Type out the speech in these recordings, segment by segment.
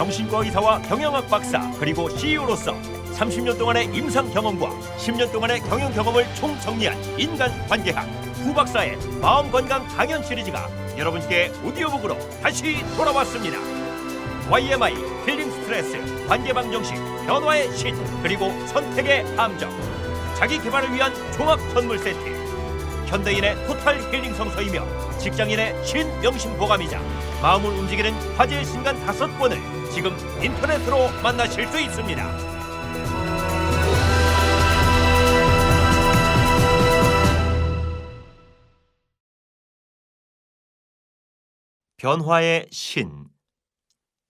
정신과 의사와 경영학 박사 그리고 CEO로서 30년 동안의 임상 경험과 10년 동안의 경영 경험을 총정리한 인간관계학 구 박사의 마음건강 강연 시리즈가 여러분께 오디오북으로 다시 돌아왔습니다. YMI, 힐링 스트레스, 관계방정식, 변화의 신, 그리고 선택의 함정, 자기 개발을 위한 종합 선물 세트, 현대인의 토탈 힐링 성서이며 직장인의 신명심 보감이자 마음을 움직이는 화제의 신간 5권을 지금 인터넷으로 만나실 수 있습니다. 변화의 신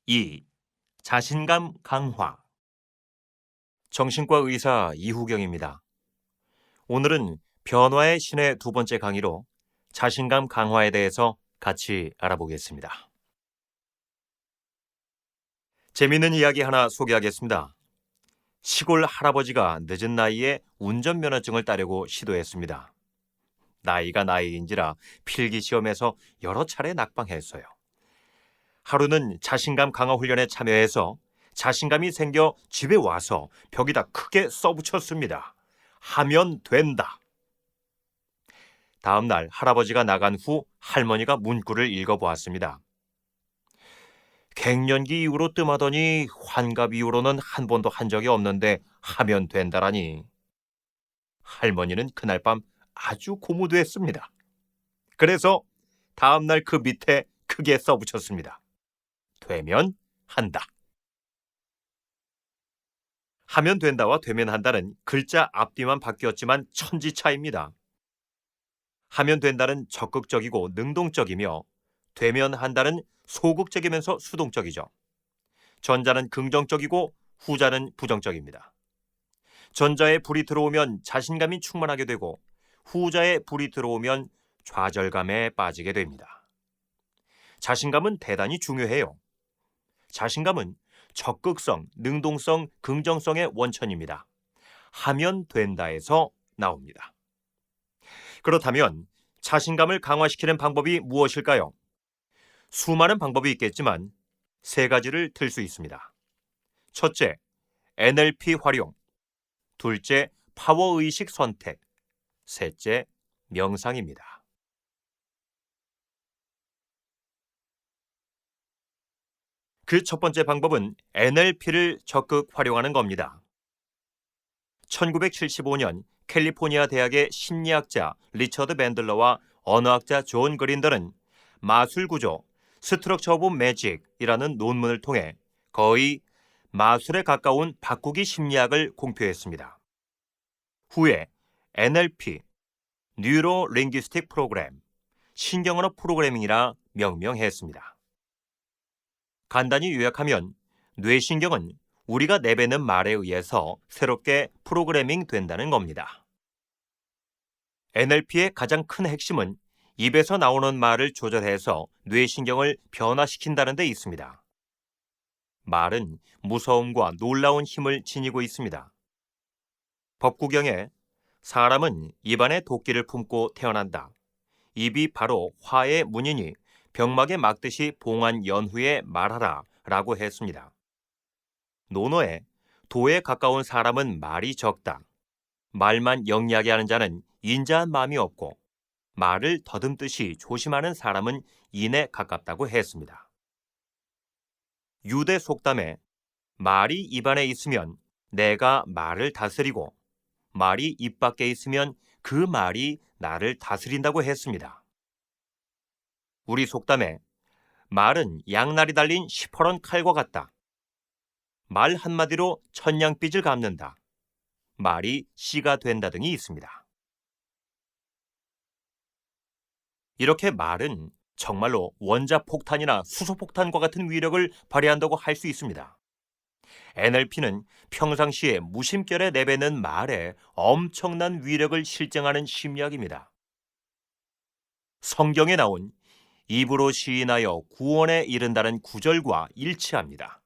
2. 자신감 강화. 정신과 의사 이후경입니다. 오늘은 변화의 신의 2번째 강의로 자신감 강화에 대해서 같이 알아보겠습니다. 재미있는 이야기 하나 소개하겠습니다. 시골 할아버지가 늦은 나이에 운전면허증을 따려고 시도했습니다. 나이가 나이인지라 필기시험에서 여러 차례 낙방했어요. 하루는 자신감 강화 훈련에 참여해서 자신감이 생겨 집에 와서 벽에다 크게 써붙였습니다. 하면 된다. 다음 날 할아버지가 나간 후 할머니가 문구를 읽어보았습니다. 갱년기 이후로 뜸하더니 환갑 이후로는 한 번도 한 적이 없는데 하면 된다라니. 할머니는 그날 밤 아주 고무됐습니다. 그래서 다음 날 그 밑에 크게 써붙였습니다. 되면 한다. 하면 된다와 되면 한다는 글자 앞뒤만 바뀌었지만 천지차이입니다. 하면 된다는 적극적이고 능동적이며 되면 한다는 소극적이면서 수동적이죠. 전자는 긍정적이고 후자는 부정적입니다. 전자에 불이 들어오면 자신감이 충만하게 되고 후자에 불이 들어오면 좌절감에 빠지게 됩니다. 자신감은 대단히 중요해요. 자신감은 적극성, 능동성, 긍정성의 원천입니다. 하면 된다에서 나옵니다. 그렇다면 자신감을 강화시키는 방법이 무엇일까요? 수많은 방법이 있겠지만 3가지를 들 수 있습니다. 첫째, NLP 활용. 둘째, 파워의식 선택. 셋째, 명상입니다. 그 첫 번째 방법은 NLP를 적극 활용하는 겁니다. 1975년 캘리포니아 대학의 심리학자 리처드 밴들러와 언어학자 존 그린더는 마술구조, 스트럭처 오브 매직이라는 논문을 통해 거의 마술에 가까운 바꾸기 심리학을 공표했습니다. 후에 NLP, 뉴로 링귀스틱 프로그램, 신경언어 프로그래밍이라 명명했습니다. 간단히 요약하면 뇌신경은 우리가 내뱉는 말에 의해서 새롭게 프로그래밍 된다는 겁니다. NLP의 가장 큰 핵심은 입에서 나오는 말을 조절해서 뇌신경을 변화시킨다는 데 있습니다. 말은 무서움과 놀라운 힘을 지니고 있습니다. 법구경에 사람은 입안에 도끼를 품고 태어난다. 입이 바로 화의 문이니 병막에 막듯이 봉한 연후에 말하라 라고 했습니다. 논어에 도에 가까운 사람은 말이 적다. 말만 영리하게 하는 자는 인자한 마음이 없고 말을 더듬듯이 조심하는 사람은 인에 가깝다고 했습니다. 유대 속담에 말이 입안에 있으면 내가 말을 다스리고 말이 입 밖에 있으면 그 말이 나를 다스린다고 했습니다. 우리 속담에 말은 양날이 달린 시퍼런 칼과 같다. 말 한마디로 천냥빚을 갚는다. 말이 씨가 된다 등이 있습니다. 이렇게 말은 정말로 원자폭탄이나 수소폭탄과 같은 위력을 발휘한다고 할 수 있습니다. NLP는 평상시에 무심결에 내뱉는 말에 엄청난 위력을 실증하는 심리학입니다. 성경에 나온 입으로 시인하여 구원에 이른다는 구절과 일치합니다.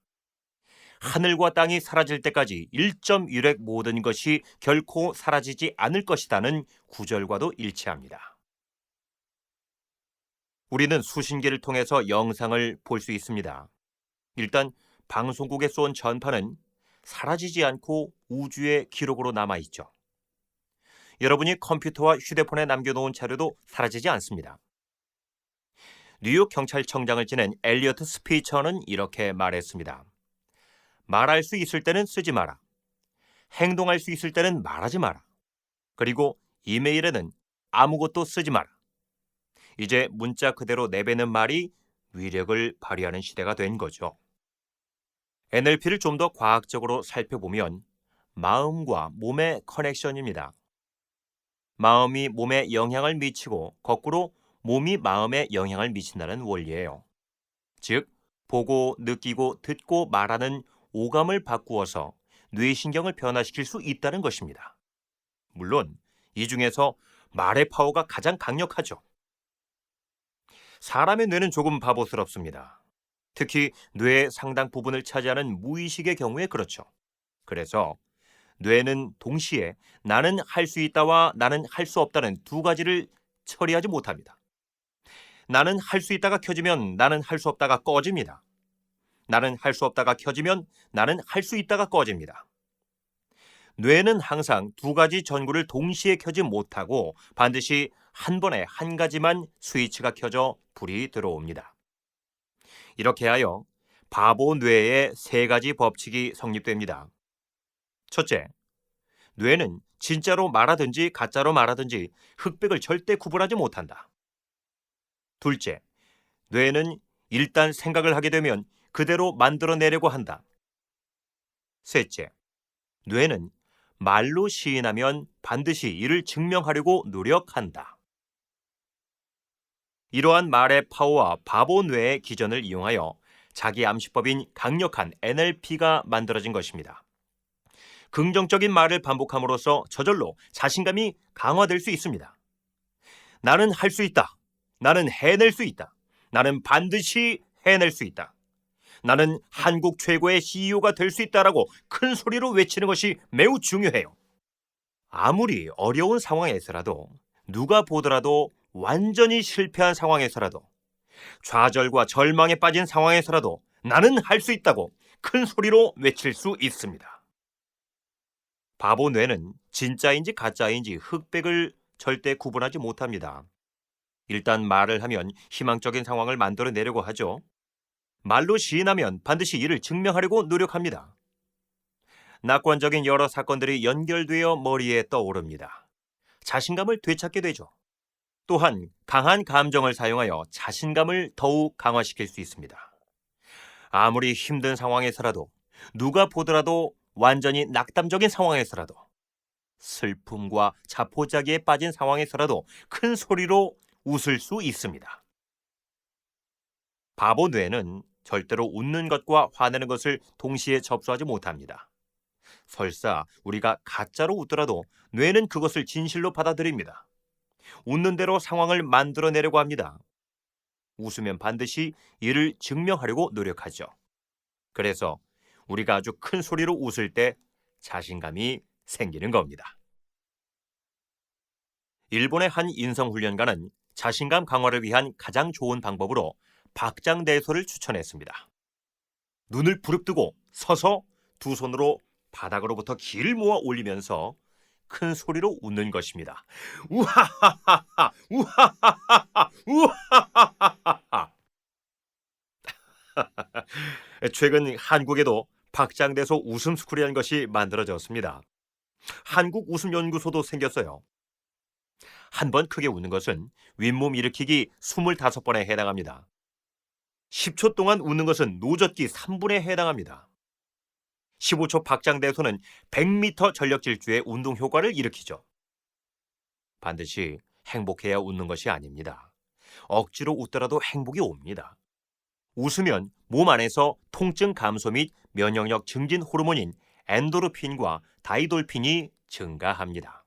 하늘과 땅이 사라질 때까지 1.1획 모든 것이 결코 사라지지 않을 것이라는 구절과도 일치합니다. 우리는 수신기를 통해서 영상을 볼 수 있습니다. 일단 방송국에 쏜 전파는 사라지지 않고 우주의 기록으로 남아있죠. 여러분이 컴퓨터와 휴대폰에 남겨놓은 자료도 사라지지 않습니다. 뉴욕 경찰청장을 지낸 엘리어트 스피처는 이렇게 말했습니다. 말할 수 있을 때는 쓰지 마라. 행동할 수 있을 때는 말하지 마라. 그리고 이메일에는 아무것도 쓰지 마라. 이제 문자 그대로 내뱉는 말이 위력을 발휘하는 시대가 된 거죠. NLP를 좀 더 과학적으로 살펴보면 마음과 몸의 커넥션입니다. 마음이 몸에 영향을 미치고 거꾸로 몸이 마음에 영향을 미친다는 원리예요. 즉, 보고, 느끼고, 듣고, 말하는 오감을 바꾸어서 뇌신경을 변화시킬 수 있다는 것입니다. 물론 이 중에서 말의 파워가 가장 강력하죠. 사람의 뇌는 조금 바보스럽습니다. 특히 뇌의 상당 부분을 차지하는 무의식의 경우에 그렇죠. 그래서 뇌는 동시에 나는 할 수 있다와 나는 할 수 없다는 두 가지를 처리하지 못합니다. 나는 할 수 있다가 켜지면 나는 할 수 없다가 꺼집니다. 나는 할 수 없다가 켜지면 나는 할 수 있다가 꺼집니다. 뇌는 항상 두 가지 전구를 동시에 켜지 못하고 반드시 한 번에 한 가지만 스위치가 켜져 불이 들어옵니다. 이렇게 하여 바보 뇌의 세 가지 법칙이 성립됩니다. 첫째, 뇌는 진짜로 말하든지 가짜로 말하든지 흑백을 절대 구분하지 못한다. 둘째, 뇌는 일단 생각을 하게 되면 그대로 만들어내려고 한다. 셋째, 뇌는 말로 시인하면 반드시 이를 증명하려고 노력한다. 이러한 말의 파워와 바보 뇌의 기전을 이용하여 자기 암시법인 강력한 NLP가 만들어진 것입니다. 긍정적인 말을 반복함으로써 저절로 자신감이 강화될 수 있습니다. 나는 할 수 있다. 나는 해낼 수 있다. 나는 반드시 해낼 수 있다. 나는 한국 최고의 CEO가 될 수 있다라고 큰 소리로 외치는 것이 매우 중요해요. 아무리 어려운 상황에서라도 누가 보더라도 완전히 실패한 상황에서라도 좌절과 절망에 빠진 상황에서라도 나는 할 수 있다고 큰 소리로 외칠 수 있습니다. 바보 뇌는 진짜인지 가짜인지 흑백을 절대 구분하지 못합니다. 일단 말을 하면 희망적인 상황을 만들어내려고 하죠. 말로 시인하면 반드시 이를 증명하려고 노력합니다. 낙관적인 여러 사건들이 연결되어 머리에 떠오릅니다. 자신감을 되찾게 되죠. 또한 강한 감정을 사용하여 자신감을 더욱 강화시킬 수 있습니다. 아무리 힘든 상황에서라도 누가 보더라도 완전히 낙담적인 상황에서라도 슬픔과 자포자기에 빠진 상황에서라도 큰 소리로 웃을 수 있습니다. 바보 뇌는 절대로 웃는 것과 화내는 것을 동시에 접수하지 못합니다. 설사 우리가 가짜로 웃더라도 뇌는 그것을 진실로 받아들입니다. 웃는 대로 상황을 만들어내려고 합니다. 웃으면 반드시 이를 증명하려고 노력하죠. 그래서 우리가 아주 큰 소리로 웃을 때 자신감이 생기는 겁니다. 일본의 한 인성훈련가는 자신감 강화를 위한 가장 좋은 방법으로 박장대소를 추천했습니다. 눈을 부릅뜨고 서서 두 손으로 바닥으로부터 기를 모아 올리면서 큰 소리로 웃는 것입니다. 우하하하하 우하하하하 우하하하하. 최근 한국에도 박장대소 웃음스쿨이라는 것이 만들어졌습니다. 한국 웃음연구소도 생겼어요. 한 번 크게 웃는 것은 윗몸 일으키기 25번에 해당합니다. 10초 동안 웃는 것은 노젓기 3분에 해당합니다. 15초 박장대소는 100m 전력 질주의 운동 효과를 일으키죠. 반드시 행복해야 웃는 것이 아닙니다. 억지로 웃더라도 행복이 옵니다. 웃으면 몸 안에서 통증 감소 및 면역력 증진 호르몬인 엔도르핀과 다이돌핀이 증가합니다.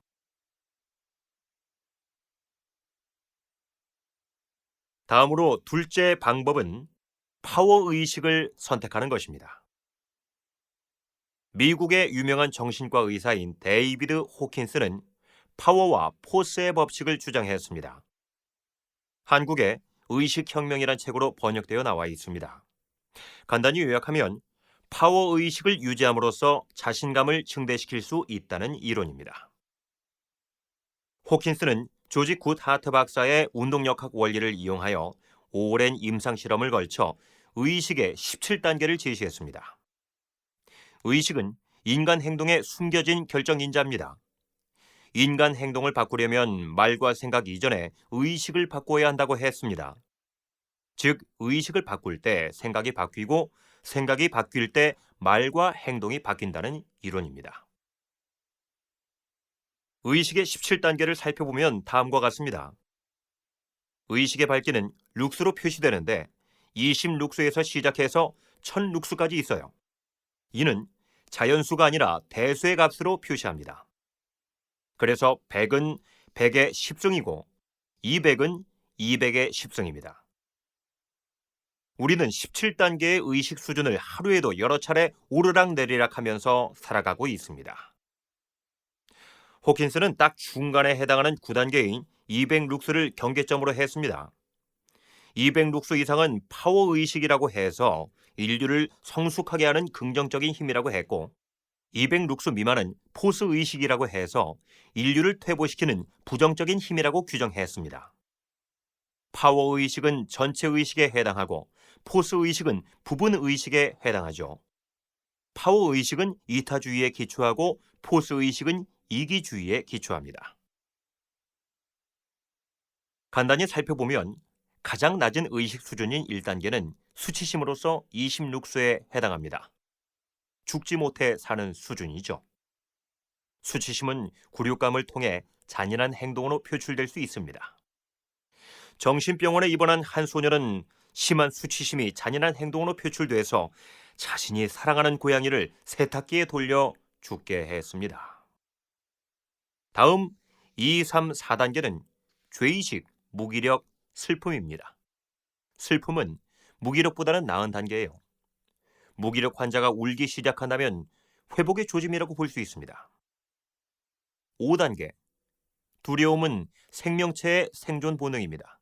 다음으로 둘째 방법은 파워의식을 선택하는 것입니다. 미국의 유명한 정신과 의사인 데이비드 호킨스는 파워와 포스의 법칙을 주장했습니다. 한국에 의식혁명이란 책으로 번역되어 나와 있습니다. 간단히 요약하면 파워의식을 유지함으로써 자신감을 증대시킬 수 있다는 이론입니다. 호킨스는 조지 굿 하트 박사의 운동역학 원리를 이용하여 오랜 임상실험을 걸쳐 의식의 17단계를 제시했습니다. 의식은 인간 행동에 숨겨진 결정인자입니다. 인간 행동을 바꾸려면 말과 생각 이전에 의식을 바꿔야 한다고 했습니다. 즉, 의식을 바꿀 때 생각이 바뀌고 생각이 바뀔 때 말과 행동이 바뀐다는 이론입니다. 의식의 17단계를 살펴보면 다음과 같습니다. 의식의 밝기는 룩스로 표시되는데 20룩스에서 시작해서 1000룩스까지 있어요. 이는 자연수가 아니라 대수의 값으로 표시합니다. 그래서 100은 100의 10승이고 200은 200의 10승입니다. 우리는 17단계의 의식 수준을 하루에도 여러 차례 오르락내리락 하면서 살아가고 있습니다. 호킨스는 딱 중간에 해당하는 9단계인 200룩스를 경계점으로 했습니다. 200룩스 이상은 파워의식이라고 해서 인류를 성숙하게 하는 긍정적인 힘이라고 했고 200룩스 미만은 포스의식이라고 해서 인류를 퇴보시키는 부정적인 힘이라고 규정했습니다. 파워의식은 전체의식에 해당하고 포스의식은 부분의식에 해당하죠. 파워의식은 이타주의에 기초하고 포스의식은 이기주의에 기초합니다. 간단히 살펴보면 가장 낮은 의식 수준인 1단계는 수치심으로서 20룩스에 해당합니다. 죽지 못해 사는 수준이죠. 수치심은 굴욕감을 통해 잔인한 행동으로 표출될 수 있습니다. 정신병원에 입원한 한 소녀는 심한 수치심이 잔인한 행동으로 표출돼서 자신이 사랑하는 고양이를 세탁기에 돌려 죽게 했습니다. 다음 2, 3, 4단계는 죄의식, 무기력, 슬픔입니다. 슬픔은 무기력보다는 나은 단계예요. 무기력 환자가 울기 시작한다면 회복의 조짐이라고 볼 수 있습니다. 5단계, 두려움은 생명체의 생존 본능입니다.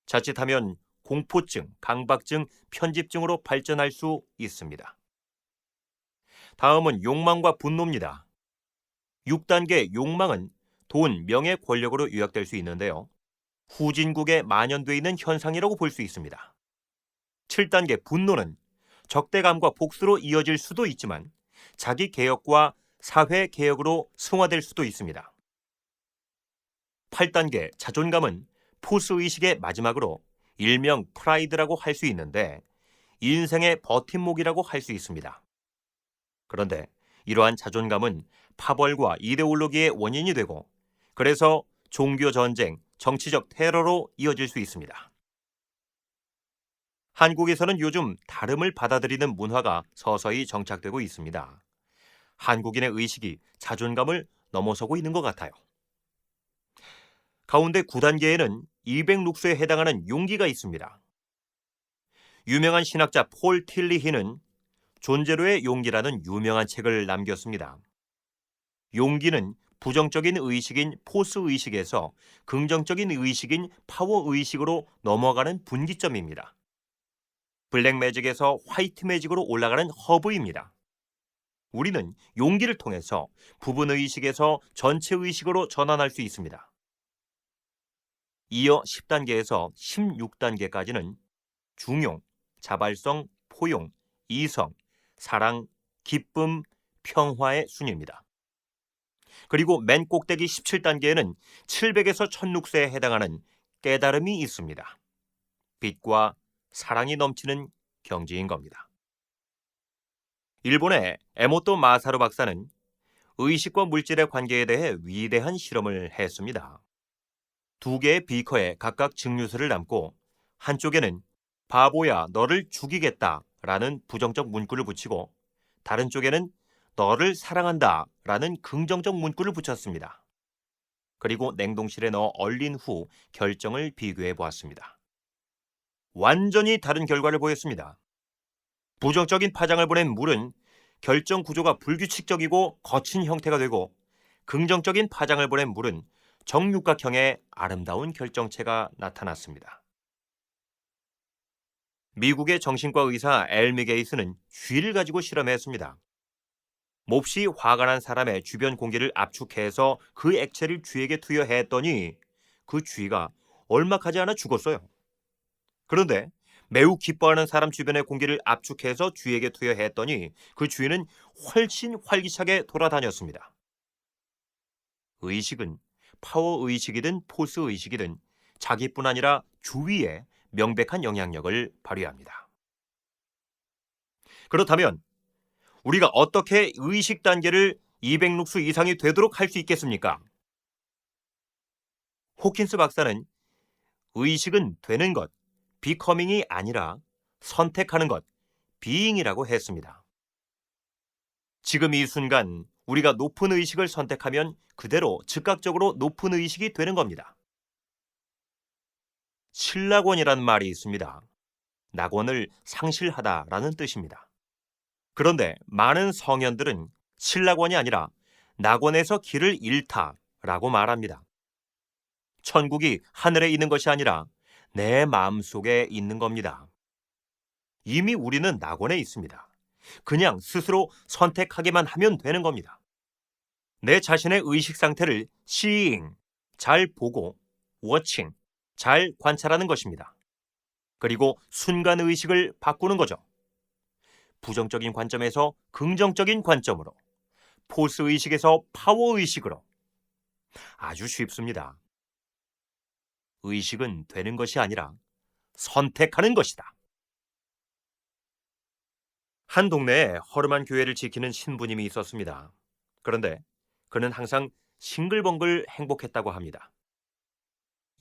자칫하면 공포증, 강박증, 편집증으로 발전할 수 있습니다. 다음은 욕망과 분노입니다. 6단계 욕망은 돈, 명예, 권력으로 요약될 수 있는데요. 후진국에 만연되어 있는 현상이라고 볼 수 있습니다. 7단계 분노는 적대감과 복수로 이어질 수도 있지만 자기 개혁과 사회 개혁으로 승화될 수도 있습니다. 8단계 자존감은 포스의식의 마지막으로 일명 프라이드라고 할 수 있는데 인생의 버팀목이라고 할 수 있습니다. 그런데 이러한 자존감은 파벌과 이데올로기의 원인이 되고 그래서 종교 전쟁, 정치적 테러로 이어질 수 있습니다. 한국에서는 요즘 다름을 받아들이는 문화가 서서히 정착되고 있습니다. 한국인의 의식이 자존감을 넘어서고 있는 것 같아요. 가운데 9단계에는 200룩스에 해당하는 용기가 있습니다. 유명한 신학자 폴 틸리히는 존재로의 용기라는 유명한 책을 남겼습니다. 용기는 부정적인 의식인 포스의식에서 긍정적인 의식인 파워의식으로 넘어가는 분기점입니다. 블랙매직에서 화이트매직으로 올라가는 허브입니다. 우리는 용기를 통해서 부분의식에서 전체의식으로 전환할 수 있습니다. 이어 10단계에서 16단계까지는 중용, 자발성, 포용, 이성, 사랑, 기쁨, 평화의 순위입니다. 그리고 맨 꼭대기 17단계에는 700에서 1000룩스에 해당하는 깨달음이 있습니다. 빛과 사랑이 넘치는 경지인 겁니다. 일본의 에모토 마사루 박사는 의식과 물질의 관계에 대해 위대한 실험을 했습니다. 두 개의 비커에 각각 증류수를 담고 한쪽에는 바보야 너를 죽이겠다 라는 부정적 문구를 붙이고 다른 쪽에는 너를 사랑한다 라는 긍정적 문구를 붙였습니다. 그리고 냉동실에 넣어 얼린 후 결정을 비교해 보았습니다. 완전히 다른 결과를 보였습니다. 부정적인 파장을 보낸 물은 결정 구조가 불규칙적이고 거친 형태가 되고 긍정적인 파장을 보낸 물은 정육각형의 아름다운 결정체가 나타났습니다. 미국의 정신과 의사 엘미 게이스는 쥐를 가지고 실험했습니다. 몹시 화가 난 사람의 주변 공기를 압축해서 그 액체를 쥐에게 투여했더니 그 쥐가 얼마 가지 않아 죽었어요. 그런데 매우 기뻐하는 사람 주변의 공기를 압축해서 쥐에게 투여했더니 그 쥐는 훨씬 활기차게 돌아다녔습니다. 의식은 파워의식이든 포스의식이든 자기뿐 아니라 주위에 명백한 영향력을 발휘합니다. 그렇다면 우리가 어떻게 의식 단계를 200룩스 이상이 되도록 할 수 있겠습니까? 호킨스 박사는 의식은 되는 것, becoming이 아니라 선택하는 것, being이라고 했습니다. 지금 이 순간 우리가 높은 의식을 선택하면 그대로 즉각적으로 높은 의식이 되는 겁니다. 신락원이라는 말이 있습니다. 낙원을 상실하다라는 뜻입니다. 그런데 많은 성현들은 신락원이 아니라 낙원에서 길을 잃다라고 말합니다. 천국이 하늘에 있는 것이 아니라 내 마음속에 있는 겁니다. 이미 우리는 낙원에 있습니다. 그냥 스스로 선택하기만 하면 되는 겁니다. 내 자신의 의식 상태를 seeing, 잘 보고, watching, 잘 관찰하는 것입니다. 그리고 순간 의식을 바꾸는 거죠. 부정적인 관점에서 긍정적인 관점으로, 포스 의식에서 파워 의식으로. 아주 쉽습니다. 의식은 되는 것이 아니라 선택하는 것이다. 한 동네에 허름한 교회를 지키는 신부님이 있었습니다. 그런데 그는 항상 싱글벙글 행복했다고 합니다.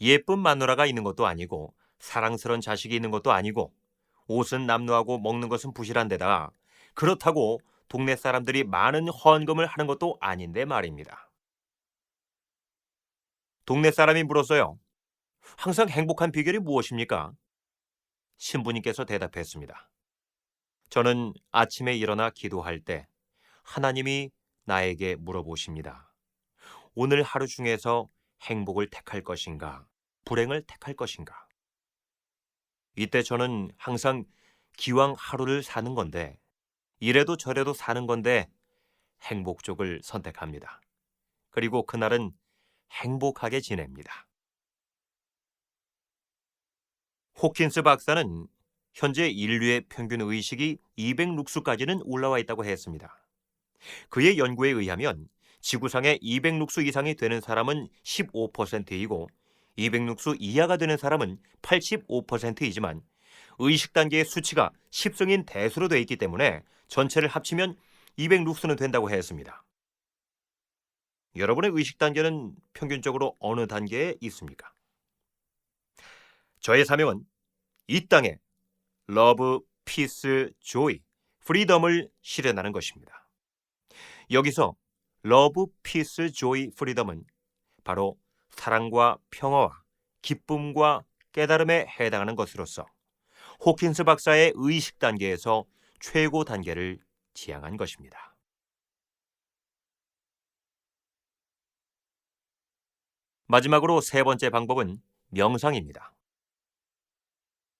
예쁜 마누라가 있는 것도 아니고 사랑스러운 자식이 있는 것도 아니고 옷은 남루하고 먹는 것은 부실한 데다 그렇다고 동네 사람들이 많은 헌금을 하는 것도 아닌데 말입니다. 동네 사람이 물었어요. 항상 행복한 비결이 무엇입니까? 신부님께서 대답했습니다. 저는 아침에 일어나 기도할 때 하나님이 나에게 물어보십니다. 오늘 하루 중에서 행복을 택할 것인가, 불행을 택할 것인가? 이때 저는 항상 기왕 하루를 사는 건데, 이래도 저래도 사는 건데 행복 쪽을 선택합니다. 그리고 그날은 행복하게 지냅니다. 호킨스 박사는 현재 인류의 평균 의식이 200룩스까지는 올라와 있다고 했습니다. 그의 연구에 의하면 지구상에 200룩스 이상이 되는 사람은 15%이고 200룩스 이하가 되는 사람은 85%이지만 의식 단계의 수치가 10승인 대수로 되어 있기 때문에 전체를 합치면 200룩스는 된다고 했습니다. 여러분의 의식 단계는 평균적으로 어느 단계에 있습니까? 저의 사명은 이 땅에 러브, 피스, 조이, 프리덤을 실현하는 것입니다. 여기서 러브, 피스, 조이, 프리덤은 바로 사랑과 평화와 기쁨과 깨달음에 해당하는 것으로서 호킨스 박사의 의식 단계에서 최고 단계를 지향한 것입니다. 마지막으로 세 번째 방법은 명상입니다.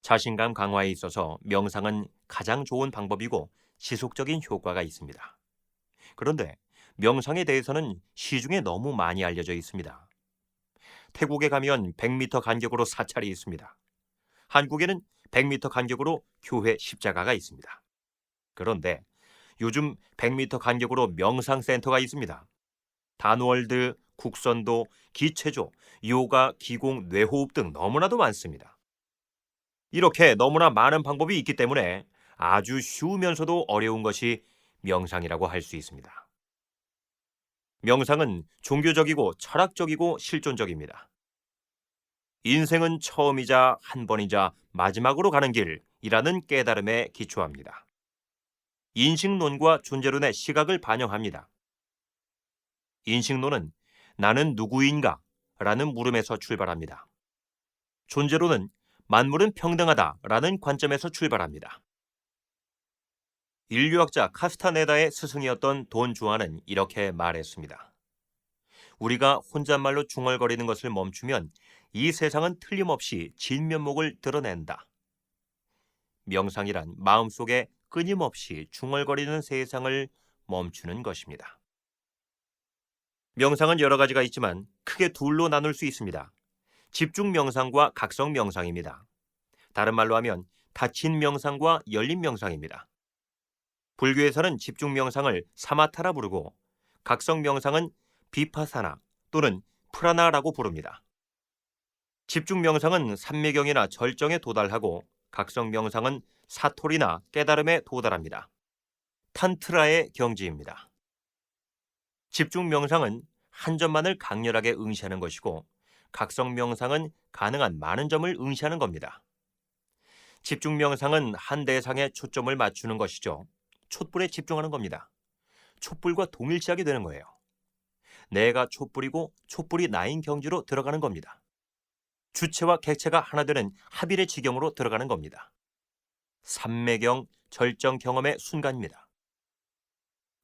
자신감 강화에 있어서 명상은 가장 좋은 방법이고 지속적인 효과가 있습니다. 그런데 명상에 대해서는 시중에 너무 많이 알려져 있습니다. 태국에 가면 100m 간격으로 사찰이 있습니다. 한국에는 100m 간격으로 교회 십자가가 있습니다. 그런데 요즘 100m 간격으로 명상센터가 있습니다. 단월드, 국선도, 기체조, 요가, 기공, 뇌호흡 등 너무나도 많습니다. 이렇게 너무나 많은 방법이 있기 때문에 아주 쉬우면서도 어려운 것이 명상이라고 할 수 있습니다. 명상은 종교적이고 철학적이고 실존적입니다. 인생은 처음이자 한 번이자 마지막으로 가는 길이라는 깨달음에 기초합니다. 인식론과 존재론의 시각을 반영합니다. 인식론은 나는 누구인가? 라는 물음에서 출발합니다. 존재론은 만물은 평등하다 라는 관점에서 출발합니다. 인류학자 카스타네다의 스승이었던 돈 주아는 이렇게 말했습니다. 우리가 혼잣말로 중얼거리는 것을 멈추면 이 세상은 틀림없이 진면목을 드러낸다. 명상이란 마음속에 끊임없이 중얼거리는 세상을 멈추는 것입니다. 명상은 여러 가지가 있지만 크게 둘로 나눌 수 있습니다. 집중 명상과 각성 명상입니다. 다른 말로 하면 닫힌 명상과 열린 명상입니다. 불교에서는 집중 명상을 사마타라 부르고 각성 명상은 비파사나 또는 프라나라고 부릅니다. 집중 명상은 삼매경이나 절정에 도달하고 각성 명상은 사토리나 깨달음에 도달합니다. 탄트라의 경지입니다. 집중 명상은 한 점만을 강렬하게 응시하는 것이고 각성 명상은 가능한 많은 점을 응시하는 겁니다. 집중 명상은 한 대상에 초점을 맞추는 것이죠. 촛불에 집중하는 겁니다. 촛불과 동일시하게 되는 거예요. 내가 촛불이고 촛불이 나인 경지로 들어가는 겁니다. 주체와 객체가 하나 되는 합일의 지경으로 들어가는 겁니다. 삼매경 절정 경험의 순간입니다.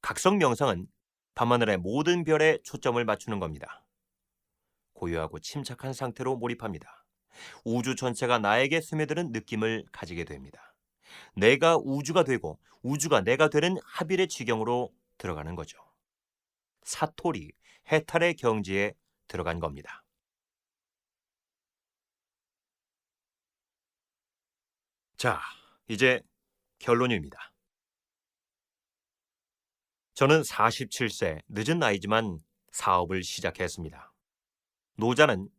각성 명상은 밤하늘의 모든 별에 초점을 맞추는 겁니다. 고요하고 침착한 상태로 몰입합니다. 우주 전체가 나에게 스며드는 느낌을 가지게 됩니다. 내가 우주가 되고 우주가 내가 되는 합일의 지경으로 들어가는 거죠. 사토리, 해탈의 경지에 들어간 겁니다. 자, 이제 결론입니다. 저는 47세, 늦은 나이지만 사업을 시작했습니다. 노자는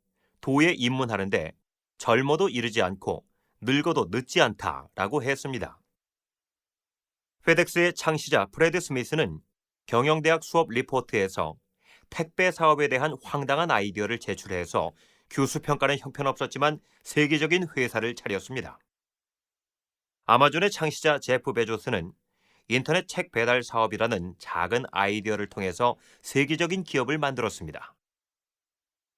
도에 입문하는데 젊어도 이르지 않고 늙어도 늦지 않다라고 했습니다. 페덱스의 창시자 프레드 스미스는 경영대학 수업 리포트에서 택배 사업에 대한 황당한 아이디어를 제출해서 교수 평가는 형편없었지만 세계적인 회사를 차렸습니다. 아마존의 창시자 제프 베조스는 인터넷 책 배달 사업이라는 작은 아이디어를 통해서 세계적인 기업을 만들었습니다.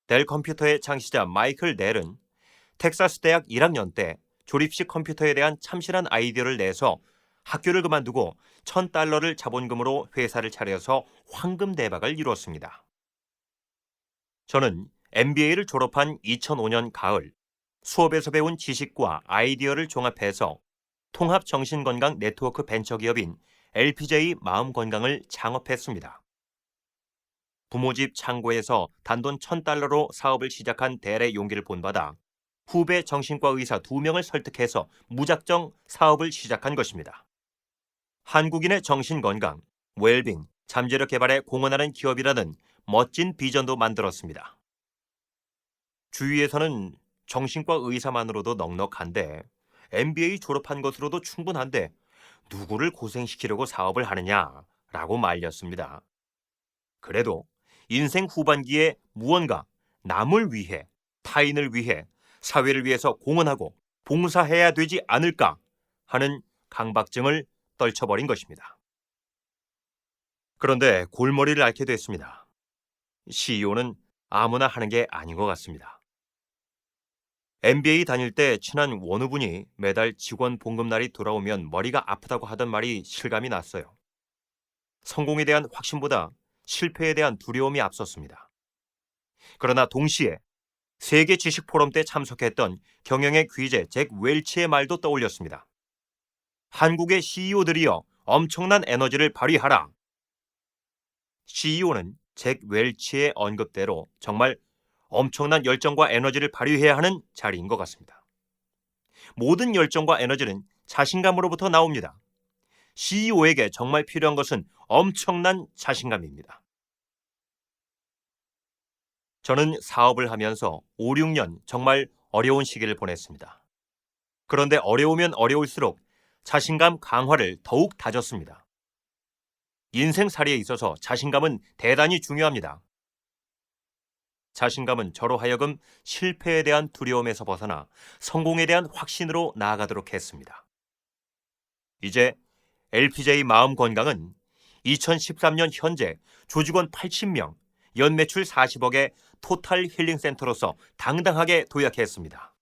델 컴퓨터의 창시자 마이클 넬은 텍사스 대학 1학년 때 조립식 컴퓨터에 대한 참신한 아이디어를 내서 학교를 그만두고 $1,000를 자본금으로 회사를 차려서 황금 대박을 이루었습니다. 저는 MBA를 졸업한 2005년 가을 수업에서 배운 지식과 아이디어를 종합해서 통합정신건강 네트워크 벤처기업인 LPJ 마음건강을 창업했습니다. 부모집 창고에서 단돈 $1,000로 사업을 시작한 델의 용기를 본받아 후배 정신과 의사 2명을 설득해서 무작정 사업을 시작한 것입니다. 한국인의 정신건강, 웰빙, 잠재력 개발에 공헌하는 기업이라는 멋진 비전도 만들었습니다. 주위에서는 정신과 의사만으로도 넉넉한데 MBA 졸업한 것으로도 충분한데 누구를 고생시키려고 사업을 하느냐라고 말렸습니다. 그래도 인생 후반기에 무언가 남을 위해, 타인을 위해, 사회를 위해서 공헌하고 봉사해야 되지 않을까 하는 강박증을 떨쳐버린 것입니다. 그런데 골머리를 앓게 됐습니다. CEO는 아무나 하는 게 아닌 것 같습니다. MBA 다닐 때 친한 원우분이 매달 직원 봉급날이 돌아오면 머리가 아프다고 하던 말이 실감이 났어요. 성공에 대한 확신보다 실패에 대한 두려움이 앞섰습니다. 그러나 동시에 세계 지식 포럼 때 참석했던 경영의 귀재 잭 웰치의 말도 떠올렸습니다. 한국의 CEO들이여 엄청난 에너지를 발휘하라. CEO는 잭 웰치의 언급대로 정말 엄청난 열정과 에너지를 발휘해야 하는 자리인 것 같습니다. 모든 열정과 에너지는 자신감으로부터 나옵니다. CEO에게 정말 필요한 것은 엄청난 자신감입니다. 저는 사업을 하면서 5, 6년 정말 어려운 시기를 보냈습니다. 그런데 어려우면 어려울수록 자신감 강화를 더욱 다졌습니다. 인생살이에 있어서 자신감은 대단히 중요합니다. 자신감은 저로 하여금 실패에 대한 두려움에서 벗어나 성공에 대한 확신으로 나아가도록 했습니다. 이제 LPJ 마음건강은 2013년 현재 조직원 80명, 연매출 40억의 토탈 힐링센터로서 당당하게 도약했습니다.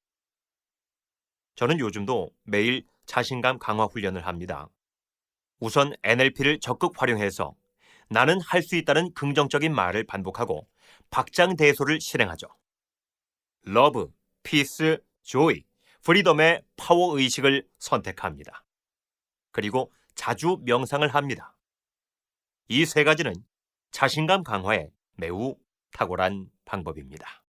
저는 요즘도 매일 자신감 강화 훈련을 합니다. 우선 NLP를 적극 활용해서 나는 할 수 있다는 긍정적인 말을 반복하고 박장대소를 실행하죠. 러브, 피스, 조이, 프리덤의 파워 의식을 선택합니다. 그리고 자주 명상을 합니다. 이 세 가지는 자신감 강화에 매우 탁월한 방법입니다.